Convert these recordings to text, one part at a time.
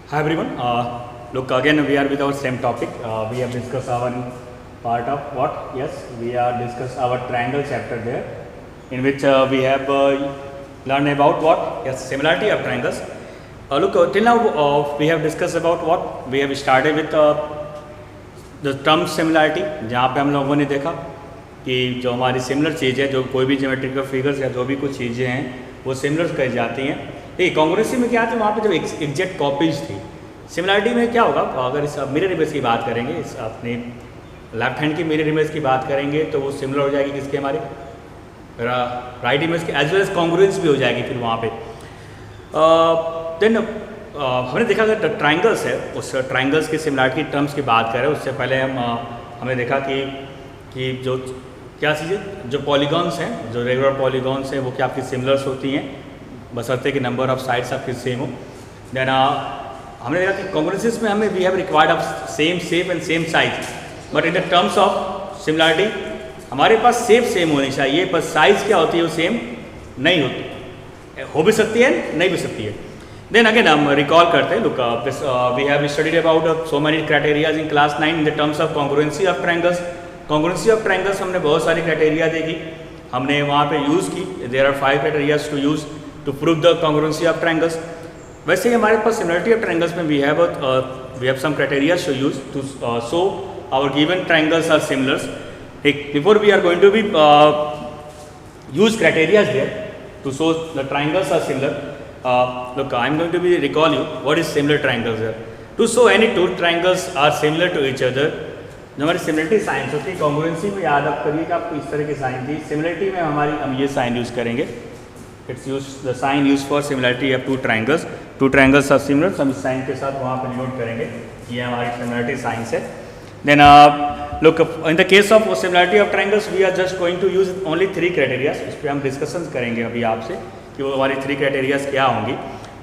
Hi everyone. Look, again we are with our same topic. We have discussed our part of what? Yes, we are discussed our triangle chapter there, in which we have learned about what? Yes, similarity of triangles. Look, till now we have discussed about what? We have started with the term similarity, जहाँ पे हम लोगों ने देखा कि जो हमारी similar चीज़ है, जो कोई भी ज्योमेट्रिकल फिगर्स या जो भी कुछ चीज़ें हैं वो सिमिलर कही जाती हैं। देखिए कॉन्ग्रुएंसी में क्या था, वहाँ पे जब एग्जैक्ट कॉपीज थी। सिमिलरिटी में क्या होगा, अगर इस मिरर इमेज की बात करेंगे, इस अपने लेफ्ट हैंड की मिरर इमेज की बात करेंगे तो वो सिमिलर हो जाएगी किसके, हमारे राइट इमेज की, एज वेल एज कॉन्ग्रुएंस भी हो जाएगी फिर वहाँ पे। देन हमने देखा अगर ट्राइंगल्स है, उस ट्राइंगल्स की सिमिलरिटी टर्म्स की बात करें उससे पहले हमने देखा कि जो क्या चीज़ें, जो पॉलीगॉन्स हैं, जो रेगुलर पॉलीगॉन्स हैं वो क्या आपकी सिमिलर्स होती हैं, बशर्ते कि नंबर ऑफ साइड्स आपकी सेम हो। देन हमने देखा कि कॉन्ग्रुएंसीज में हमें we have required of same shape and same size, but in the terms of similarity हमारे पास शेप सेम होनी चाहिए, पर साइज क्या होती है वो सेम नहीं होती, हो भी सकती है नहीं भी सकती है। देन अगेन हम रिकॉल करते हैं, look we have studied about so many criterias in class 9 in the terms of congruency of triangles. Congruency of triangles हमने बहुत सारी क्राइटेरिया देखी, हमने वहाँ पे यूज़ की। There are 5 criterias to use to prove the congruency of triangles. वैसे ही हमारे पास सिमिलरिटी ऑफ ट्रायंगल्स में we have some criterias to use to show our given triangles are similars. Before we are going to be use criterias there to show the triangles are similar. Look, I am going to be recall you what is similar triangles here. To show any two triangles are similar to each other, जो हमारी similarity science होती है, congruency में याद आप करिए कि आपको इस तरह की साइन थी, सिमिलरिटी में हम ये साइन यूज़ करेंगे। It's use the sign use for similarity of two triangles are similar, हम इस साइन के साथ वहाँ पर डिनोट करेंगे, ये हमारी सिमिलरिटी साइंस है। Then look, in the case of similarity of triangles we are just going to use only 3 criteria। इस पर हम डिस्कशन करेंगे अभी आपसे कि वो हमारी 3 क्राइटेरियाज क्या होंगी।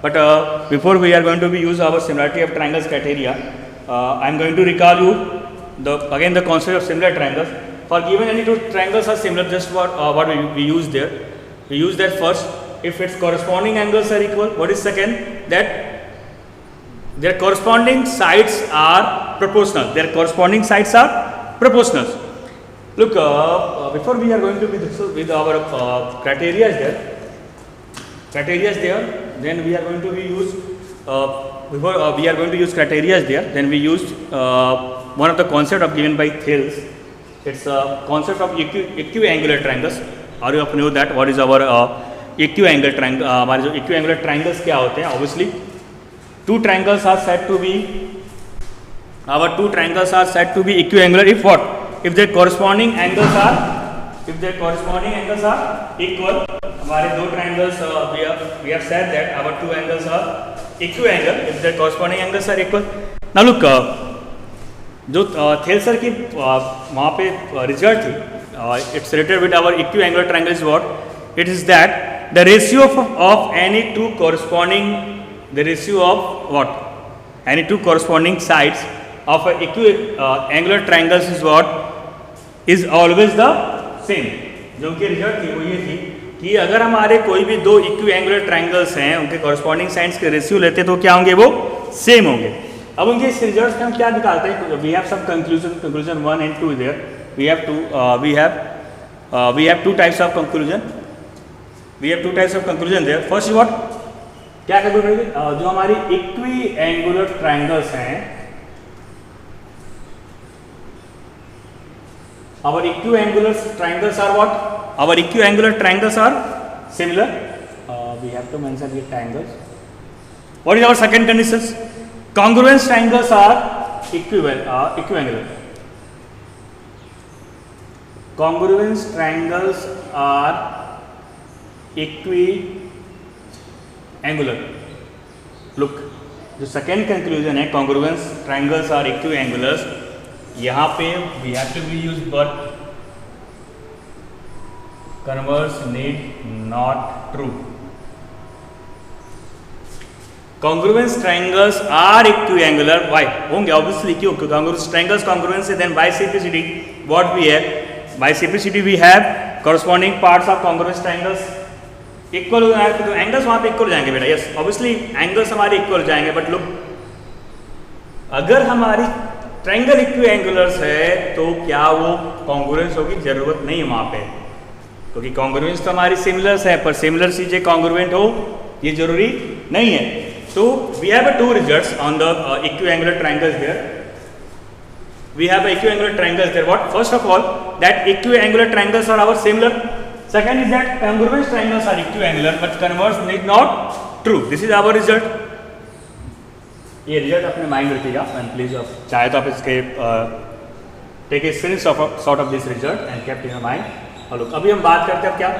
But before we are going to be use our similarity of triangles criteria, I am going to recall you again the concept of similar triangles. For given any two triangles are similar, just what we use there, we use that first if its corresponding angles are equal, what is second, that their corresponding sides are proportional, Look, before we are going to be with our criteria there, then we are going to be use we are going to use criteria there, then we used one of the concept of given by Thales. It's a concept of equiangular triangles, or you know that what is our equiangular triangle। हमारे जो equiangular triangles क्या होते हैं, obviously two triangles are said to be equiangular if what, if their corresponding angles are equal। हमारे दो triangles we have said that our two angles are equiangle if their corresponding angles are equal। now look, जो Thales sir की वहाँ पे result थी, it's related with our equiangular triangle is what, it is that the ratio of any two corresponding sides of a equiangular triangles is what, is always the same। जो उनकी result थी वो ये थी कि अगर हमारे कोई भी दो इक्विएंगुलर ट्रायंगल्स हैं, उनके कॉरस्पॉन्डिंग साइड्स के रेशियो लेते तो क्या होंगे, वो सेम होंगे। अब उनके इस रिजल्ट में हम क्या निकालते हैं, we have some conclusion 1 and 2 there, we have two types of conclusion there. First what, क्या कंक्लूजन, जो हमारी इक्विएंगुलर ट्रायंगल्स हैं, our equiangular triangles are what, our equiangular triangles are similar। We have to mention the triangles। what is our second conditions, congruent triangles are equiangular, congruent triangles are equiangular। look, जो second conclusion है, congruent triangles are equiangular, यहाँ पे we have to be used but converse need not true। congruent triangles are equiangular, why होंगे obviously, क्यों, congruent triangles congruent से, then by simplicity what we have, by simplicity we have corresponding parts of congruent triangles equal हो जाएगा, तो angles वहाँ पे equal हो जाएंगे बेटा। यस ऑब्वियसली एंगल्स हमारे इक्वल हो जाएंगे, बट लुक अगर हमारी ट्रायंगल इक्विएंगुलर्स है तो क्या वो कॉन्ग्रुएंस होगी? जरूरत नहीं है वहाँ पे, क्योंकि कॉन्ग्रुएंस तो हमारी सिमिलर्स है, पर सिमिलर चीजें कॉन्ग्रुएंट हो ये जरूरी नहीं है। तो we have two results on the equiangular triangles there. We have equiangular triangles there. What? First of all, that equiangular triangles are our similar. Second is that congruent triangles are equiangular, but converse is not true. This is our result. ये result अपने mind रखिएगा and please चाहे तो आप इसके take a screenshot of this result and kept in your mind. और अभी हम बात करते हैं क्या?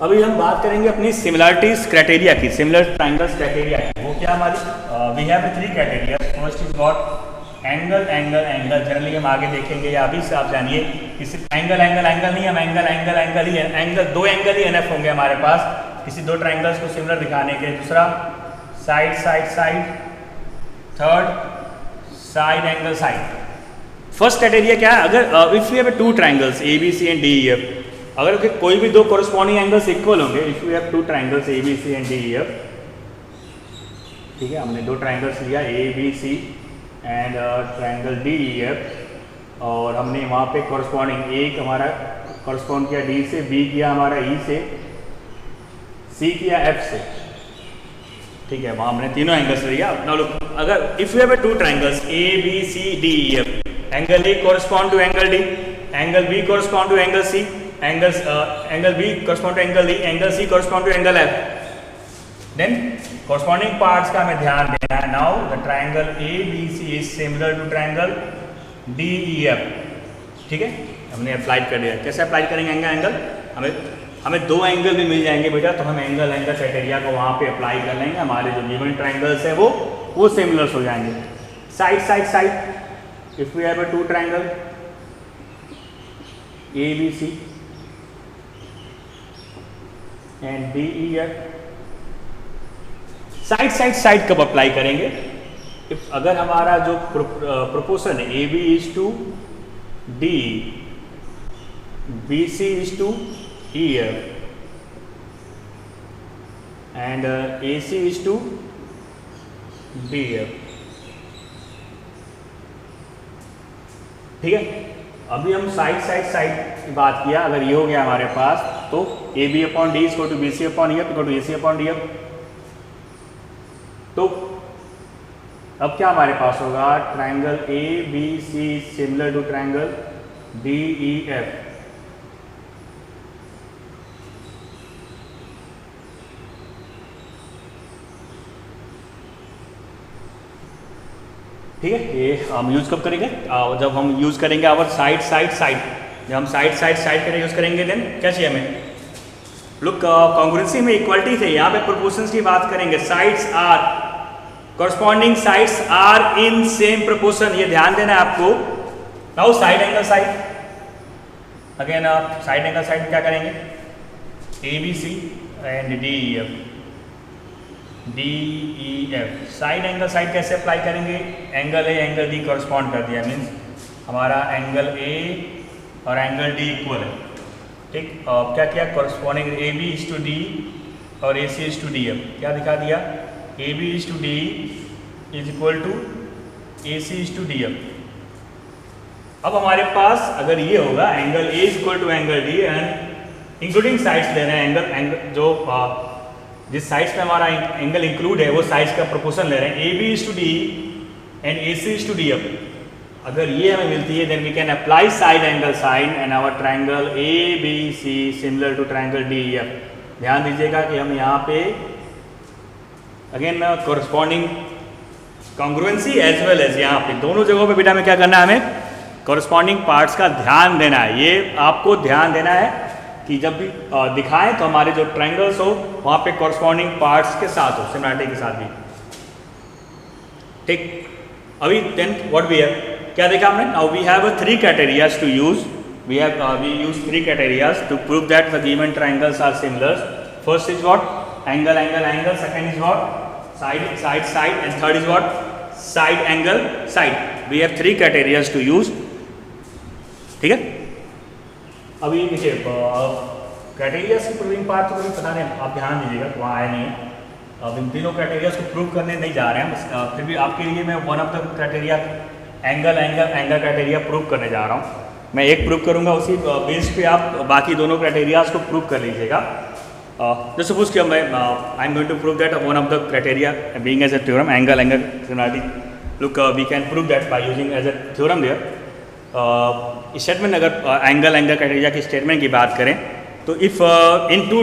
अभी हम बात करेंगे अपनी सिमिलरिटीज क्राइटेरिया की, सिमिलर ट्रायंगल्स क्राइटेरिया की। वो क्या हमारी? We have 3 criteria. First is what? Angle angle angle. Generally हम आगे देखेंगे या अभी से आप जानिए किसी एंगल एंगल एंगल नहीं, हम एंगल एंगल एंगल ही है, एंगल 2 एंगल ही एनएफ होंगे हमारे पास किसी 2 ट्रायंगल्स को सिमिलर दिखाने के। दूसरा side side side, third side angle side. First criteria क्या है? अगर if you have 2 triangles A B C and D E F, अगर कोई भी 2 कोरस्पॉन्डिंग एंगल्स इक्वल होंगे, if you have 2 triangles A B C and D E F, ठीक है, हमने 2 ट्रायंगल्स लिया A B C and triangle D E F, और हमने वहाँ पे कॉरस्पॉन्डिंग एक हमारा कॉरस्पॉन्ड किया डी से, बी किया हमारा ई से, सी किया एफ से, ठीक है, वहाँ हमने तीनों एंगल्स लिया। नाउ लुक, अगर if you have 2 triangles A B C D E F, angle A correspond to angle D, angle B correspond to angle C, angle B correspond to angle D, angle C correspond to angle F, then corresponding parts का हमें ध्यान देना है। Now the triangle A B C is similar to triangle D E F, ठीक है, हमने apply कर दिया। कैसे अप्लाई करेंगे एंगल? हमें 2 एंगल भी मिल जाएंगे बेटा, तो हम एंगल क्राइटेरिया को वहाँ पे अप्लाई कर लेंगे, हमारे जो गिवन ट्रायंगल्स है वो सिमिलर्स हो जाएंगे। Side side side, if we have 2 triangle A B C and D E F, side side side कब अप्लाई करेंगे? अगर हमारा जो प्रोपोर्शन है A B is to D, B C is to E F and A C is to D F, ठीक है। अभी हम साइड साइड साइड की बात किया, अगर ये हो गया हमारे पास तो A B upon D is to B C upon E F equal to A C upon D F. तो अब क्या हमारे पास होगा? Triangle A B C similar to triangle D E F, ठीक है। ये हम यूज कब करेंगे? जब हम यूज करेंगे आवर साइड साइड साइड, जब हम साइड साइड साइड करेंगे यूज करेंगे, देन क्या चाहिए हमें? लुक, कॉन्ग्रुएंसी में इक्वलिटी थे, यहाँ पे प्रोपोर्शंस की बात करेंगे। Sides are corresponding, sides are in same proportion, ये ध्यान देना है आपको। Now side angle side, again side angle side क्या करेंगे? A B C and D E F, D E F. Side angle side कैसे अप्लाई करेंगे? Angle A angle D correspond कर दिया, मीन्स हमारा एंगल ए और एंगल डी इक्वल है, ठीक। अब क्या किया? Corresponding A B is to D और A C is to D F, क्या दिखा दिया? A B is to D is equal to A C is to D F. अब हमारे पास अगर ये होगा angle A is equal to angle D and including sides ले रहे हैं, एंगल जो जिस साइड्स में हमारा एंगल इंक्लूड है वो साइड्स का प्रोपोर्शन ले रहे हैं, A B is to D and A C is to D F. अगर ये हमें मिलती है then we can apply side angle side and our triangle A B C similar to triangle D E F. ध्यान दीजिएगा कि हम यहाँ पे again corresponding congruency as well as यहाँ पे दोनों जगहों पे बेटा में क्या करना है? हमें कॉरस्पॉन्डिंग पार्ट्स का ध्यान देना है। ये आपको ध्यान देना है कि जब भी दिखाएं तो हमारे जो ट्रायंगल्स हो वहाँ पे कॉरस्पॉन्डिंग पार्ट्स के साथ हो, सिमिलरिटी के साथ भी, ठीक। अभी देन व्हाट वी हैव, क्या देखा हमने? Now we have 3 criterias to use, we use 3 criterias to prove that the given triangles are similar. First is what? Angle angle angle, second is what? Side side side, and third is what? Side angle side. We have 3 criterias to use, ठीक है। अभी देखिए criterias की proving part तो कभी पता नहीं, आप ध्यान दीजिएगा वहाँ आया नहीं है। अब इन तीनों क्राइटेरिया को प्रूव करने नहीं जा रहे हैं, फिर भी आपके लिए मैं one of the criteria angle criteria prove करने जा रहा हूँ। मैं एक प्रूव करूँगा, उसी बेस पे आप बाकी दोनों क्राइटेरियाज को प्रूव कर लीजिएगा। जस्ट सपोज कि मैं I am going to prove that one of the criteria being as a theorem angle similarity. Look we can prove that by using as a theorem there. Statement अगर angle criteria की statement की बात करें तो if in two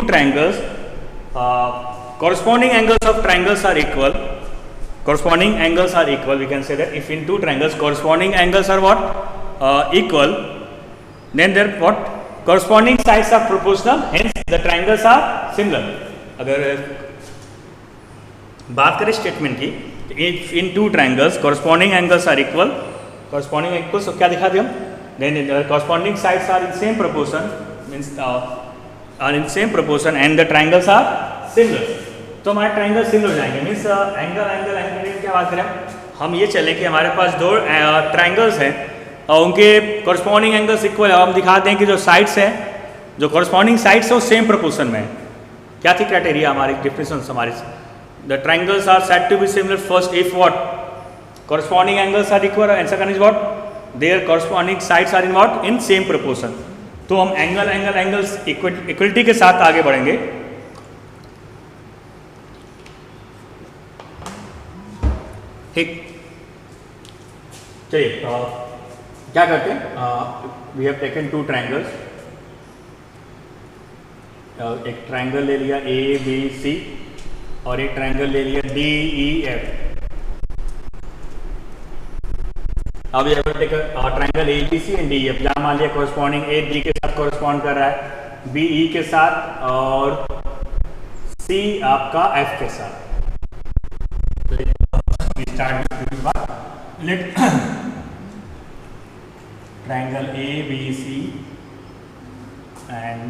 triangles corresponding angles of triangles are equal, we can say that if in two triangles corresponding angles are what equal, then their what corresponding sides are proportional, hence the triangles are similar. अगर बात करें statement की, if in two triangles corresponding angles are equal, तो क्या दिखा दिया हम, then the corresponding sides are in same proportion, means are in same proportion and the triangles are similar. तो हमारे ट्रायंगल सिमिलर हो जाएंगे। मीन्स एंगल क्या बात करें, हम ये चलें कि हमारे पास दो ट्रायंगल्स हैं और उनके कॉरस्पॉन्डिंग एंगल्स इक्वल है। हम दिखाते हैं कि जो साइड्स हैं, जो कॉरस्पॉन्डिंग साइड्स हैं वो सेम प्रोपोर्शन में है। क्या थी क्राइटेरिया हमारी डिफरेंस हमारी, the triangles are said to be similar first if what corresponding angles are equal and second is what their corresponding sides are in what in same proportion. तो हम angles equality के साथ आगे बढ़ेंगे। ठीक, चलिए क्या करते हैं, we have taken two triangles, एक ट्रायंगल ले लिया ABC और एक ट्रायंगल ले लिया DEF। अब ये ट्रायंगल ABC एंड DEF, जहाँ मान लिया कॉरस्पॉन्डिंग A B के साथ कॉरस्पॉन्ड कर रहा है, B E के साथ और C आपका F के साथ। Let triangle ABC and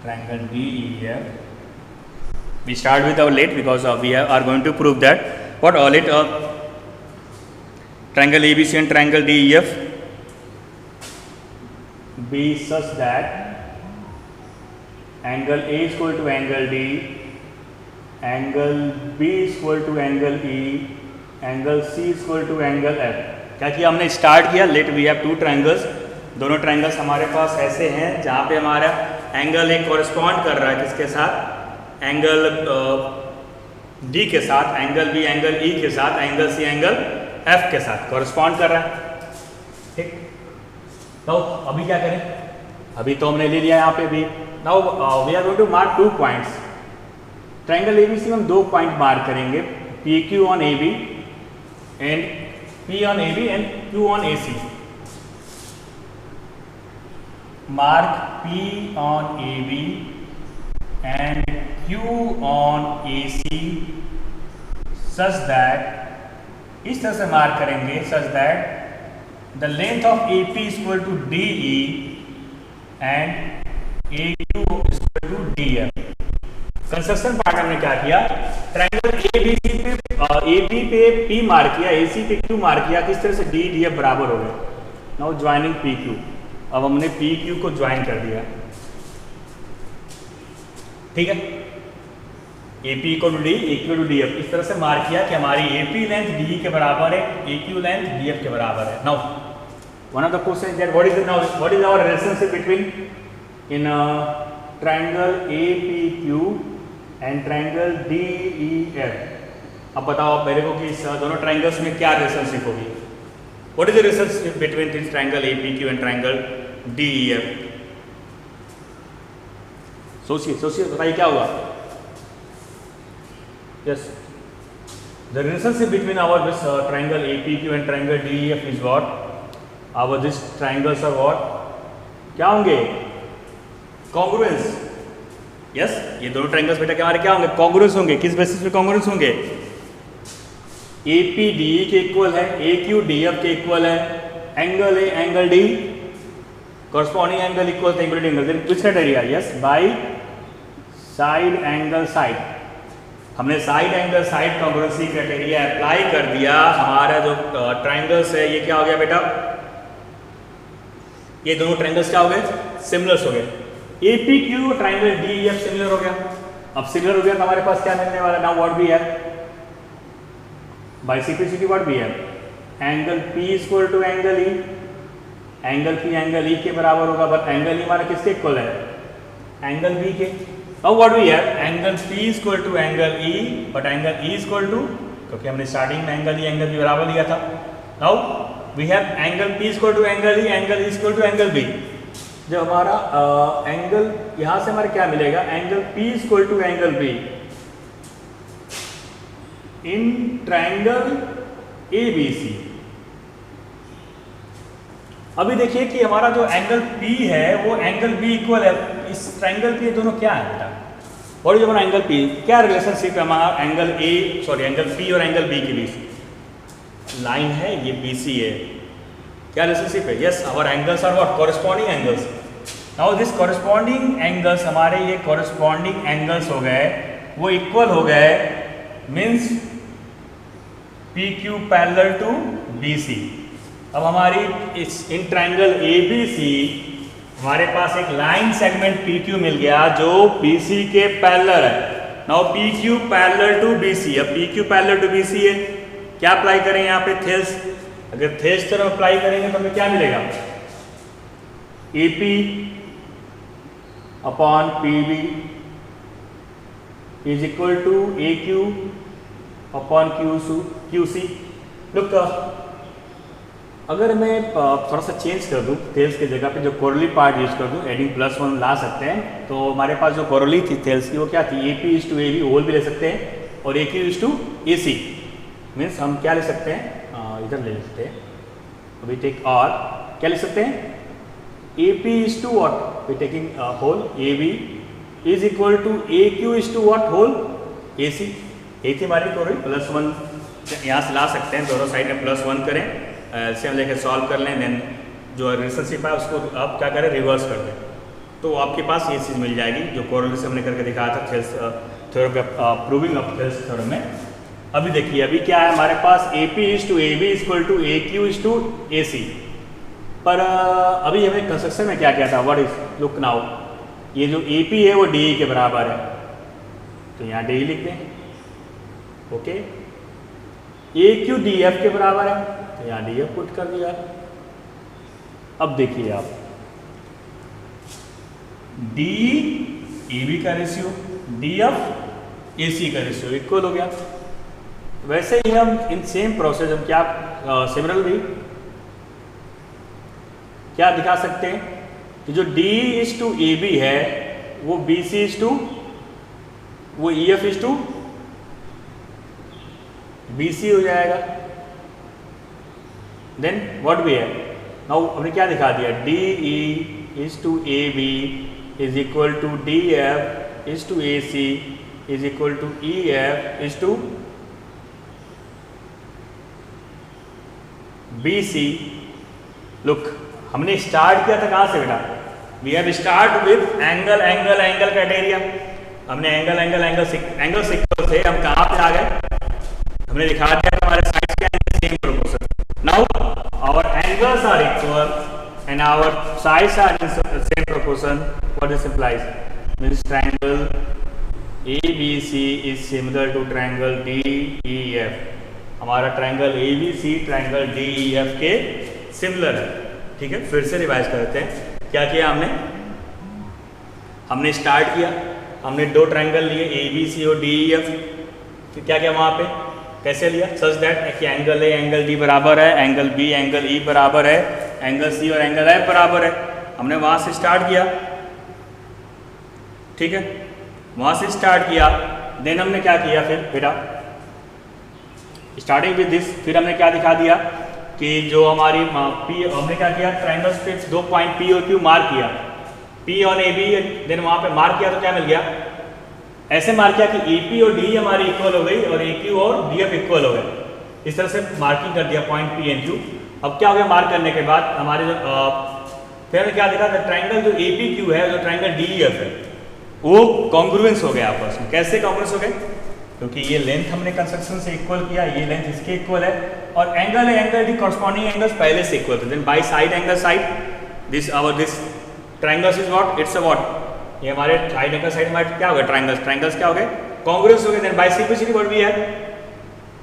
triangle DEF. We start with our let because we are going to prove that what let triangle ABC and triangle DEF be such that angle A is equal to angle D, angle B is equal to angle E, angle C is equal to angle F। क्या किया हमने, start किया let we have two triangles, दोनों triangles हमारे पास ऐसे हैं जहाँ पे हमारा एंगल एक कॉरस्पॉन्ड कर रहा है किसके साथ, एंगल D के साथ, एंगल B एंगल E के साथ, एंगल C एंगल F के साथ कॉरस्पॉन्ड कर रहा है। ठीक, तो अभी क्या करें, अभी तो हमने ले लिया यहाँ पे भी। Now we are going to mark 2 points. Triangle ABC में हम 2 पॉइंट मार्क करेंगे, PQ on AB and P on AB and Q on AC. Mark P on AB and Q on AC such that, इस तरह से mark करेंगे such that the length of AP is equal to DE and AQ is equal to DF. Construction part हमने क्या किया, triangle ABC पे AB पे P mark किया, AC पे Q मार्क किया, किस तरह से D DF बराबर हो गए। नाउ ज्वाइनिंग PQ, अब हमने PQ को ज्वाइन कर दिया। ठीक है, AP equal to D, AQ to DF, इस तरह से मार्क किया कि हमारी AP लेंथ DE के बराबर है, AQ लेंथ DF के बराबर है। Now one of the question that what is our relationship between in triangle APQ and triangle DEF। अब बताओ आप मेरे को कि इस दोनों ट्रायंगल्स में क्या रिलेशनशिप होगी। What is the relationship between this triangle APQ and triangle DEF। सोचिए बताइए क्या होगा। Yes, the relationship between our this triangle APQ and triangle DEF is what, our this triangles are what, क्या होंगे, congruence. Yes, ये दोनों triangles बेटा हमारे क्या होंगे, कॉन्ग्रुएंस होंगे। किस बेसिस पे कॉन्ग्रुएंस होंगे, AP DE के इक्वल है, AQ DF के इक्वल है, angle A angle D, corresponding angle equal to angle angle. Then which criteria, yes by side angle side. हमने side angle side congruency criteria apply कर दिया। हमारा जो ट्रायंगल्स है ये क्या हो गया बेटा, ये दोनों ट्रायंगल्स क्या हो गए, सिमिलर्स हो गए। APQ ट्रायंगल DEF सिमिलर हो गया। अब सिमिलर हो गया तो हमारे पास क्या मिलने वाला, now what we have by simplicity, what we have angle P equal to angle E, angle P angle E के बराबर होगा, बट एंगल E हमारा किसके इक्वल है, एंगल B के। Now what we have angle P equal to angle E, but angle E equal to, क्योंकि हमने starting में एंगल E एंगल B बराबर लिया था। Now we have angle P equal to angle E, angle E equal to angle B। जब हमारा angle यहाँ से हमारे क्या मिलेगा, angle P equal to angle B in triangle ABC। अभी देखिए कि हमारा जो एंगल P है वो एंगल B इक्वल है, इस ट्रायंगल पे दोनों क्या है बेटा, और जो हमारा एंगल P क्या रिलेशनशिप है हमारा एंगल एंगल P और एंगल B के बीच, लाइन है ये BC है, क्या रिलेशनशिप है, yes our angles are what corresponding angles. Now this corresponding angles, हमारे ये कॉरेस्पॉन्डिंग एंगल्स हो गए, वो इक्वल हो गए, means PQ parallel to BC। अब हमारी इस इन ट्रायंगल ABC हमारे पास एक लाइन सेगमेंट PQ मिल गया जो BC के पैरेलल है। Now PQ parallel to BC, अब PQ पैरेलल टू BC है, क्या अप्लाई करें यहाँ पे, थेल्स, अगर थेल्स तरफ अप्लाई करेंगे तो हमें क्या मिलेगा, AP upon PB is equal to AQ upon QC। Look अगर मैं थोड़ा सा चेंज कर दूं, थेल्स की जगह पे जो कोरली पार्ट यूज कर दूं, एडिंग +1 ला सकते हैं, तो हमारे पास जो कोरली थी थेल्स की वो क्या थी, AP is to AB whole भी ले सकते हैं, और AQ is to AC, means हम क्या ले सकते हैं, इधर ले सकते हैं, वी टेक और क्या ले सकते हैं, AP is to what, we taking whole AB is equal to AQ is to what, whole AC। ये थी हमारी कोरली +1 यहाँ से ला सकते हैं, दोनों साइड में +1 करें, एलसीएम लेके सॉल्व कर लें, देन जो रिलेशनशिप है उसको आप क्या करें, रिवर्स कर दें, तो आपके पास ये चीज़ मिल जाएगी जो कोरल से हमने करके दिखाया था थेल्स थ्योरम का, प्रूविंग ऑफ थेल्स थ्योरम में। अभी देखिए अभी क्या है हमारे पास, AP is to AB equal to AQ is to AC, पर अभी हमें कंस्ट्रक्शन में क्या क्या था, व्हाट इज, लुक नाउ, ये जो AP है वो DE के बराबर है, तो यहाँ DE लिख दें, ओके, AQ DF के बराबर है, तो यहाँ DF पुट कर दिया। अब देखिए आप DEB का रेशियो, DF AC का रेशियो इक्वल हो गया। वैसे ही हम इन सेम प्रोसेस हम क्या सिमिलरली क्या दिखा सकते हैं कि जो DE इज टू AB है वो BC इज टू, वो EF इज टू BC हो जाएगा। Then what we have, now हमने क्या दिखा दिया, DE is to AB is equal to DF is to AC is equal to EF is to BC। Look हमने start किया था कहाँ से बेटा, we have start with angle angle angle criteria, हमने एंगल एंगल एंगल सिक्वल थे, हम कहाँ पे आ गए, हमने दिखा दिया हमारे साइड्स क्या है, same proportion. Now our angles are equal and our sides are in same proportion, what this implies, means triangle ABC is similar to triangle DEF, हमारा ट्रायंगल ABC ट्रायंगल DEF के सिमिलर है। ठीक है, फिर से revise करते हैं, क्या किया हमने स्टार्ट किया, हमने दो ट्रायंगल लिए ABC और DEF, फिर क्या किया वहाँ पे, कैसे लिया, सच दैट कि एंगल A एंगल D बराबर है, एंगल B एंगल E बराबर है, एंगल C और एंगल F बराबर है, हमने वहाँ से स्टार्ट किया। ठीक है, वहाँ से स्टार्ट किया, देन हमने क्या किया फिर बेटा, स्टार्टिंग विद दिस, फिर हमने क्या दिखा दिया कि जो हमारी P, हमने क्या किया, ट्रायंगल पे दो पॉइंट P और Q मार्क किया, P ऑन AB, देन वहाँ पे मार्क किया तो क्या मिल गया, ऐसे मार्क किया कि AP और D हमारी इक्वल हो गई और AQ और DF इक्वल हो गए, इस तरह से मार्किंग कर दिया पॉइंट P एंड Q। अब क्या हो गया, मार्क करने के बाद हमारे जो फिर हमने क्या देखा, ट्रायंगल जो APQ है, जो ट्रायंगल DEF है, वो कॉन्ग्रुएंस हो गया आपस में। कैसे कॉन्ग्रुएंस हो गए, क्योंकि ये लेंथ हमने कंस्ट्रक्शन से इक्वल किया, ये लेंथ इसके इक्वल है, और एंगल है एंगल D कॉरस्पॉन्डिंग एंगल्स पहले से इक्वल थे, then by side angle side this triangle is what, it's a what ये हमारे साइड एंगल साइड हमारे क्या हो गया, ट्राइंगल्स, ट्राइंगल्स क्या हो गए, कॉन्ग्रुएंस हो गए। Then by simplicity what we have,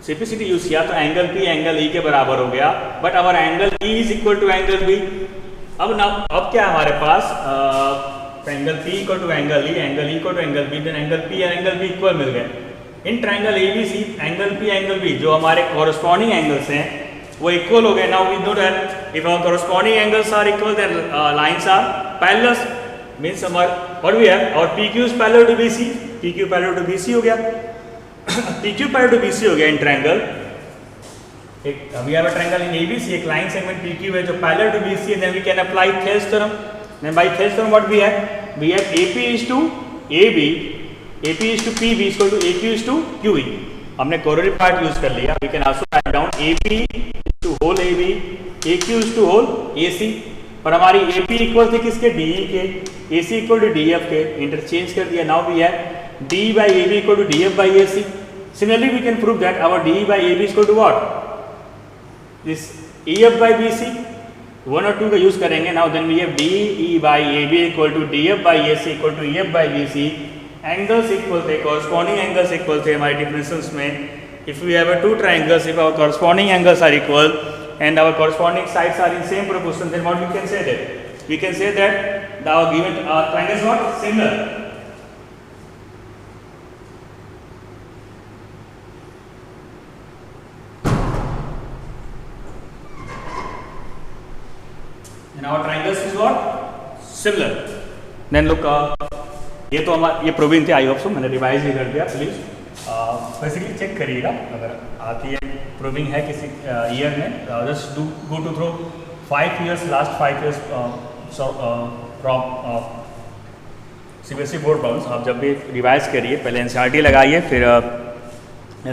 simplicity use किया तो एंगल पी एंगल ई के बराबर हो गया, but our angle E is equal to angle B. अब क्या हमारे पास angle P equal to angle E equal to angle B, then angle P and angle B equal मिल गए। In triangle A B C angle P angle B जो हमारे corresponding angles हैं वो इक्वल हो गए। Now we know that if our corresponding angles are equal then lines are parallel, means हमारे what we have और P Q is parallel to B C, P Q parallel to B C हो गया P Q parallel to B C हो गया in triangle. एक we have a triangle in A B C, एक line segment P Q है जो parallel to B C, and then we can apply Thales theorem. Then by Thales theorem what we have A P is to A B, AP is to PB is equal to AQ is to QE। हमने coronary part use कर लिया। We can also write down AP is to whole AB, AQ is to whole AC। पर हमारी AP equal थी किसके, DE के, AC equal to DF के, interchange कर दिया। नाउ we have DE by AB equal to DF by AC। Similarly we can prove that our DE by AB is equal to what, this EF by BC। 1 और 2 का use करेंगे। Now then we have DE by AB equal to DF by AC equal to EF by BC। Angles equal थे, corresponding angles equal थे हमारे differences में। If we have two triangles, if our corresponding angles are equal and our corresponding sides are in same proportion, then what we can say that, we can say that our given triangles what, similar. And our triangles is what, similar. Then look, ये तो हमारा ये proving थे, I hope so मैंने revise भी कर दिया। Please basically check करिएगा अगर आती है, प्रूविंग है किसी ईयर में, just do go to through 5 years, last 5 years from CBSE board problems. आप जब भी रिवाइज करिए पहले NCERT लगाइए, फिर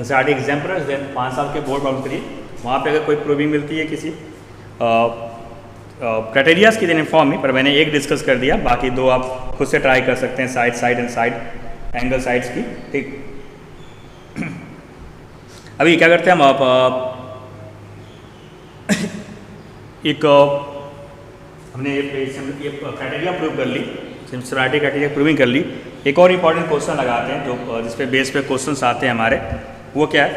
NCERT एग्जाम्पलर्स, देन 5 साल के बोर्ड प्रॉब्लम करिए। वहाँ पे अगर कोई प्रूविंग मिलती है किसी क्राइटेरियाज की देने फॉर्म में, पर मैंने एक डिस्कस कर दिया, बाकी 2 आप खुद से ट्राई कर सकते हैं, side and side angle sides की। ठीक, अभी क्या करते हैं हम, आप एक हमने ये क्राइटेरिया प्रूव कर ली, सिमिलरिटी क्राइटेरिया प्रूविंग कर ली। एक और इंपॉर्टेंट क्वेश्चन लगाते हैं जो जिस पे बेस पे क्वेश्चंस आते हैं हमारे, वो क्या है,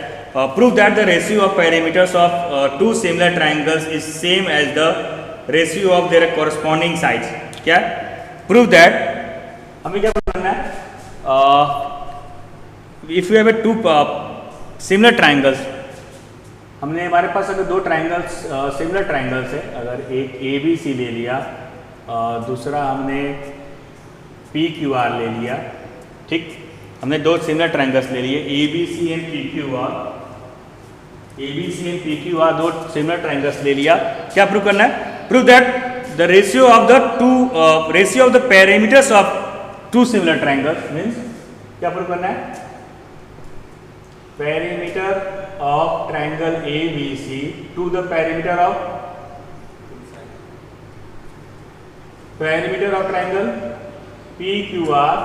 prove that the ratio of parameters of 2 similar triangles is same as the ratio of their corresponding sides. क्या प्रूव दैट, हमें क्या प्रूव करना है, if you have 2 similar triangles, हमने हमारे पास अगर 2 ट्राइंगल्स सिमिलर ट्राइंगल्स है, अगर एक ABC ले लिया, दूसरा हमने PQR ले लिया। ठीक, हमने 2 सिमिलर ट्राइंगल्स ले लिए, ABC and PQR, ABC and PQR 2 similar triangles ले लिया। क्या प्रूव करना है, prove that the ratio of the parameters of 2 similar triangles, means क्या प्रूव करना है, parameter of triangle ABC to the parameter of triangle PQR,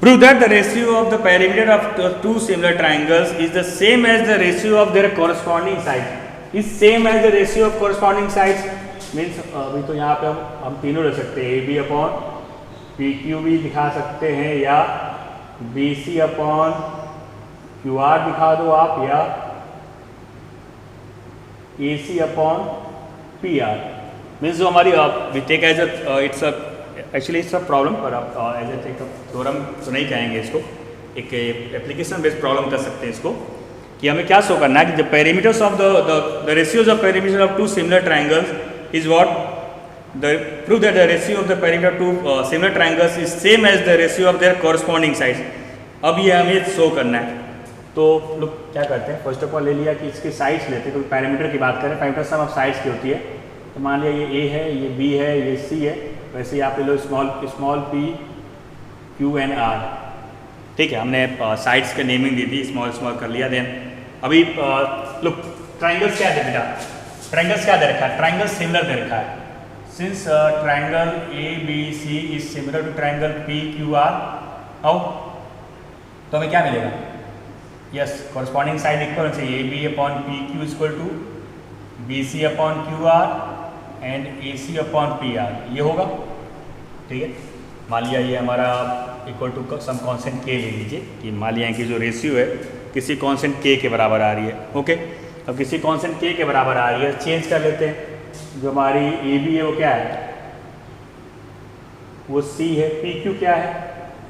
prove that the ratio of the perimeter of the 2 similar triangles is the same as the ratio of their corresponding sides, is same as the ratio of corresponding sides, means अभी तो यहाँ पे हम तीनों ले सकते हैं, AB upon PQ भी दिखा सकते हैं, या BC अपॉन QR दिखा दो आप, या AC अपॉन PR, मीन्स जो हमारी we take as it's actually it's a problem, पर आप एज ए टेक थ्योरम तो नहीं कहेंगे इसको, एक एप्लीकेशन बेस्ड प्रॉब्लम कर सकते हैं इसको, कि हमें क्या शो करना है कि the parameters of the ratios of parameter of 2 similar triangles is what, the prove that the ratio of the parameter 2 similar triangles is same as the ratio of their corresponding sides. अब ये हमें show करना है, तो लोग क्या करते हैं, फर्स्ट ऑफ ऑल ले लिया कि इसके साइड्स लेते हैं, तो पैरामीटर की बात करें, पैरामीटर सम ऑफ साइड्स की होती है, तो मान लिया ये A है, ये B है, ये C है, वैसे ही आप ले लो small p q and r। ठीक है, हमने साइड्स के नेमिंग दी थी, स्मॉल कर लिया। देन अभी लुक, ट्राइंगल्स क्या है बेटा, ट्राइंगल्स क्या दे रखा है, ट्राइंगल सिमिलर दे रखा है, since triangle ABC is similar to triangle PQR, how, तो हमें क्या मिलेगा, यस कॉरस्पॉन्डिंग साइड इक्वल चाहिए, AB upon PQ is equal to BC upon QR and AC upon PR, ये होगा। ठीक है। मान लिया ये हमारा इक्वल टू सम कांस्टेंट के ले लीजिए कि मान लिया कि जो रेशियो है किसी कांस्टेंट के बराबर आ रही है। ओके, अब किसी कांस्टेंट के बराबर आ रही है, चेंज कर लेते हैं। जो हमारी ए बी है वो क्या है, वो सी है, पी क्यू क्या है,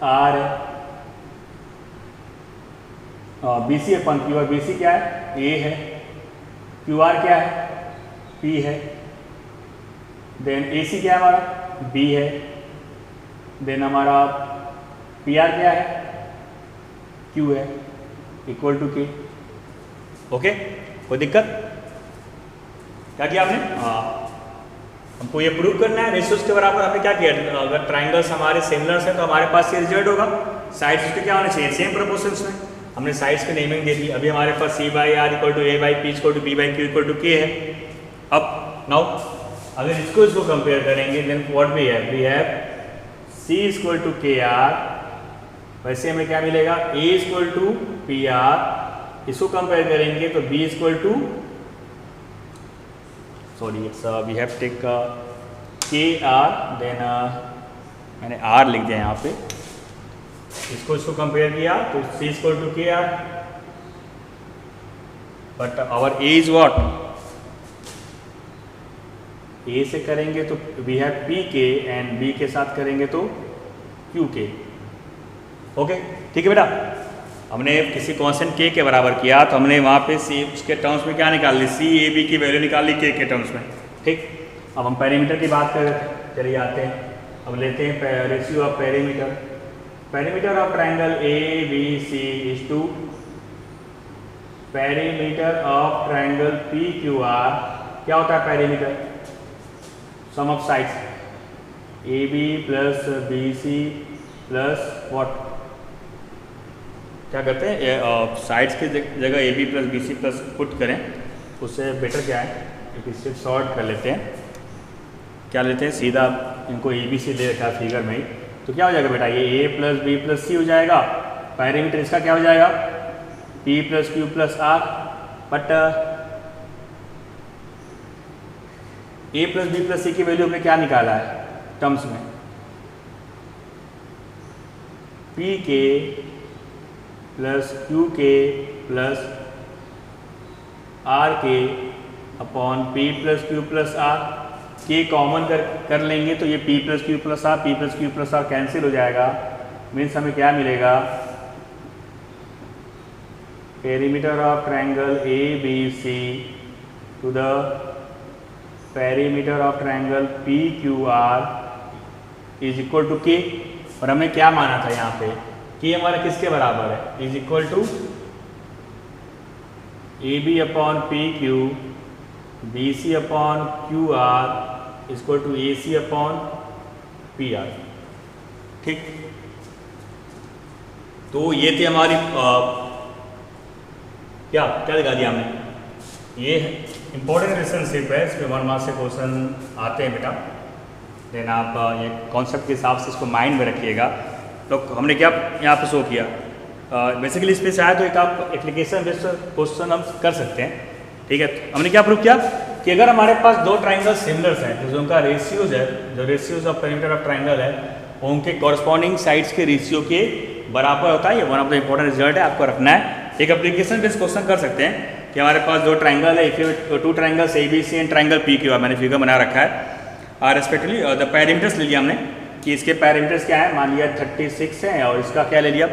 आर है, B C upon Q R, B C क्या है, ए है, क्यू आर क्या है, पी है, देन ए सी क्या है हमारा, बी है, देन हमारा पी आर क्या है, क्यू है, इक्वल टू के। ओके, कोई दिक्कत? क्या किया आपने? हमको ये प्रूव करना है रेशियोज के बराबर। आपने क्या किया, अगर ट्राइंगल्स हमारे सिमिलर्स हैं तो हमारे पास ये रिजल्ट होगा। साइड्स उसके क्या होने चाहिए, सेम प्रोपोर्शंस में। हमने साइड्स की नेमिंग दे दी। अभी हमारे पास C by R equal to A by P equal to B by Q equal to K है। अब नाउ अगर इसको कंपेयर करेंगे then what we have C equal to K R, वैसे हमें क्या मिलेगा, A equal to P R. इसको कंपेयर करेंगे तो B equal to, sorry it's we have take K R, then मैंने आर लिख दिया यहाँ पे। इसको कंपेयर किया तो C equal to K R, but our A is what, A से करेंगे तो वी हैव पी के एंड बी के साथ करेंगे तो क्यू के। ओके, ठीक है बेटा। हमने किसी कांस्टेंट के बराबर किया तो हमने वहाँ पे सी उसके टर्म्स में क्या निकाल ली, सी ए बी की वैल्यू निकाल ली के टर्म्स में। ठीक, अब हम पेरीमीटर की बात कर चलिए आते हैं। अब लेते हैं ratio of perimeter. Perimeter of triangle A B C is to perimeter of triangle P Q R. क्या होता है perimeter, sum of sides A B plus B C plus what, क्या करते हैं साइड्स की जगह A B plus B C plus put करें, उससे बेटर क्या है, एक इससे शॉर्ट कर लेते हैं। क्या लेते हैं, सीधा इनको ए बी सी दे रखा है फिगर में ही, तो क्या हो जाएगा बेटा, ये A plus B plus C हो जाएगा। पेरीमीटर इसका क्या हो जाएगा, P plus Q plus R. But A plus B plus C की वैल्यू हमने क्या निकाला है टर्म्स में, P K plus Q K plus R K upon P plus Q plus R. K common कर लेंगे तो ये P plus Q plus R, P plus Q plus R cancel हो जाएगा। मीन्स हमें क्या मिलेगा, perimeter of triangle A B C to the perimeter of triangle P Q R is equal to K. और हमें क्या माना था यहाँ पे, कि हमारा किसके बराबर है, is equal to A B upon P Q, B C upon Q R equal to A C upon P R. ठीक, तो ये थी हमारी क्या दिखा दिया हमने, ये इंपॉर्टेंट रिलेशनशिप है, इसमें 1 मार्क्स से क्वेश्चन आते हैं बेटा। देन आप ये कॉन्सेप्ट के हिसाब से इसको माइंड में रखिएगा। तो हमने क्या यहाँ पे शो किया, बेसिकली इस पर चाहे तो एक आप एप्लीकेशन बेस्ड क्वेश्चन हम कर सकते हैं। ठीक है, तो हमने क्या प्रूव किया कि अगर हमारे पास दो ट्राइंगल सिमिलर्स हैं, तो जो उनका रेशियोज है, जो ratios of perimeter of triangle है, वो उनके कॉरस्पॉन्डिंग साइड्स के रेशियो के बराबर होता है। ये one of the important result है, आपको रखना है। एक एप्लीकेशन बेस्ड क्वेश्चन कर सकते हैं कि हमारे पास दो ट्राइंगल है, if two triangles A B C and triangle P Q R, मैंने फिगर बना रखा है। रेस्पेक्टिवली द पैरामीटर्स ले लिया हमने कि इसके पैरामीटर्स क्या है, मान लिया 36 है और इसका क्या ले लिया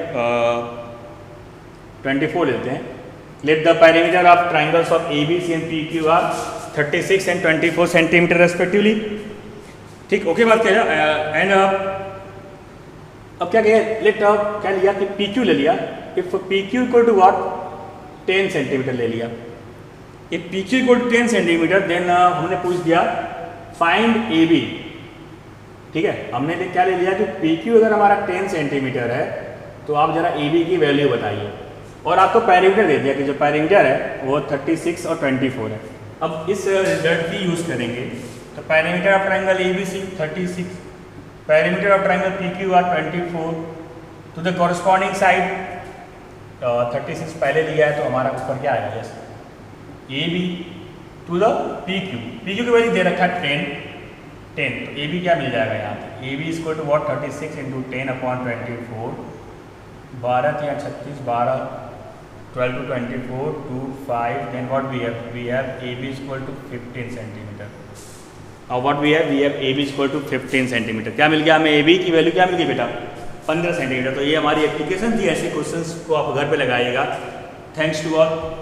24 लेते हैं। Let the parameter of triangles of A B C and P Q R 36 and 24 centimetre respectively. ठीक, ओके बात किया जाए। एंड अब क्या किया, लेट क्या लिया कि पी क्यू ले लिया। If P Q equal to what 10 centimetre ले लिया। If P Q equal to 10 centimetre then हमने पूछ दिया फाइंड ए बी। ठीक है, हमने क्या ले लिया कि पी क्यू अगर हमारा 10 सेंटीमीटर है तो आप जरा ए बी की वैल्यू बताइए, और आपको पैरामीटर दे दिया कि जो पैरामीटर है वो 36 और 24 है। अब इस रिजल्ट की यूज़ करेंगे, तो parameter of triangle A B C 36, parameter of triangle P Q R 24, to the corresponding side 36 पहले लिया है तो हमारा ऊपर क्या आएगा, जैसे A B to the P Q. P Q की वैल्यू दे रखा है 10, तो ए बी क्या मिल जाएगा यहाँ पे, A B is equal to what 36 into 10/24, 12 या 36, 12 12 to 24 to 5, then what we have AB is equal to 15 centimetre. और what we have AB is equal to 15 centimetre. क्या मिल गया हमें, AB की वैल्यू क्या मिल गई बेटा 15 सेंटीमीटर। तो ये हमारी एप्लीकेशन थी, ऐसे क्वेश्चंस को आप घर पे लगाइएगा। Thanks to all.